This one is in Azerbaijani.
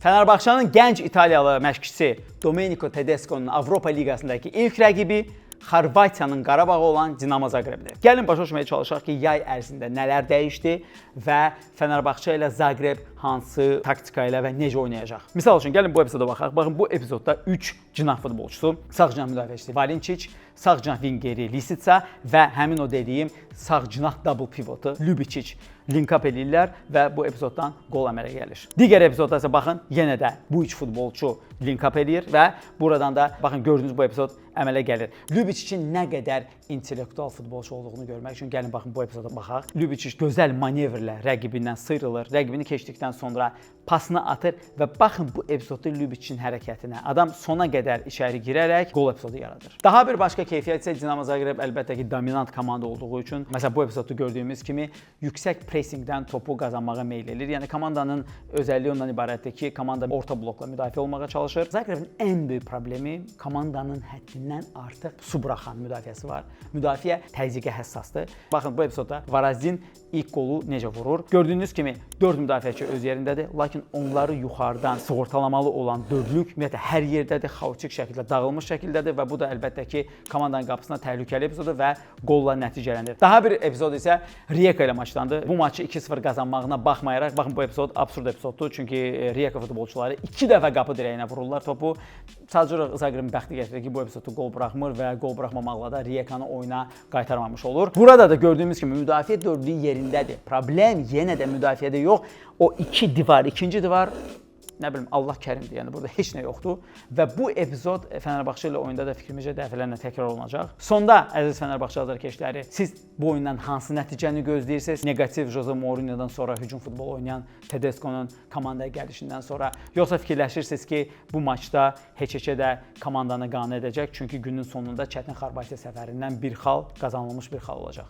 Fenerbahçe'nin gənc İtaliyalı məşqçisi Domenico Tedesco'nun Avropa Liqasındakı ilk rəqibi Xorvatiyanın Qarabağı olan Dinamo Zaqrebdir. Gəlin başa düşməyə çalışaq ki, yay ərzində nələr dəyişdi və Fenerbahçe ilə Zaqreb hansı taktika ilə və necə oynayacaq. Misal üçün, gəlin bu epizoda baxaq. Baxın, bu epizodda 3 cinah futbolçusu, sağ cinah müdafiəçisi Valinčić, sağ cinah vingeri Lisica və həmin o dediyim sağ cinah double pivotu Ljubičić link-up eləyirlər və bu epizoddan qol əmələ gəlir. Digər epizodda isə baxın, yenə də bu 3 futbolçu link-up eləyir və buradan da baxın, gördüyünüz bu epizod əmələ gəlir. Ljubičićin nə qədər intellektual futbolçu olduğunu görmək üçün gəlin baxın bu epizoda baxaq. Ljubičić gözəl manevrlə rəqibindən sıyrılır, rəqibini keçdikdən sonra pasını atır və baxın bu epizodda Ljubičićin hərəkətinə. Adam sona qədər içəri girərək qol epizodu yaradır. Daha bir başqa keyfiyyət isə Dinamo Zaqreb əlbəttə ki, dominant komanda olduğu üçün, məsələn bu epizodda gördüyümüz kimi yüksək pressingdən topu qazanmağa meyl edir. Yəni komandanın özəlliyi ondan ibarətdir ki, komanda orta blokla müdafiə olmağa çalışır. Zaqrebin ən böyük problemi komandanın həddindən artıq su buraxan müdafiəsi var. Müdafiə təzyiqə həssasdır. Baxın bu epizodda Varazin ilk qolu necə vurur. Gördüyünüz kimi 4 müdafiəçi öz yerindədir, lakin onları yuxarıdan sığortalamalı olan dördlük ümumiyyətlə hər yerdədir, xaotik şəkildə, dağılmış şəkildədir və bu da əlbəttə ki, komandanın qapısına təhlükəli epizodu və qolla nəticələnir. Daha bir epizod isə Rijeka ilə maçlandı. Bu maçı 2-0 qazanmağına baxmayaraq, baxın bu epizod absurd epizoddur. Çünki Rijeka futbolçuları 2 dəfə qapı dirəyinə vururlar topu. Sadəcə Zaqrebin bəxti gətirir ki, bu epizodda qol buraxmır və qol buraxmamaqla da Rijekanı oyuna qaytarmamış olur. Burada da gördüyümüz kimi müdafiə dördlüyü yerindədir. Problem yenə də müdafiədə yox. O iki divar, ikinci divar, nə bilim, Allah kərimdir. Yəni burada heç nə yoxdur və bu epizod Fenerbahçe ilə oyunda da fikrimizcə dəfələrlə təkrar olunacaq. Sonda əziz Fenerbahçe azarkeşləri, siz bu oyundan hansı nəticəni gözləyirsiniz? Negativ Jose Mourinho'dan sonra hücum futbolu oynayan Tedesco'nun komandaya gəlişindən sonra, yoxsa fikirləşirsiniz ki, bu maçda heç-heçə də komandanı qane edəcək? Çünki günün sonunda çətin Xorvatiya səfərindən bir xal qazanılmış bir xal olacaq.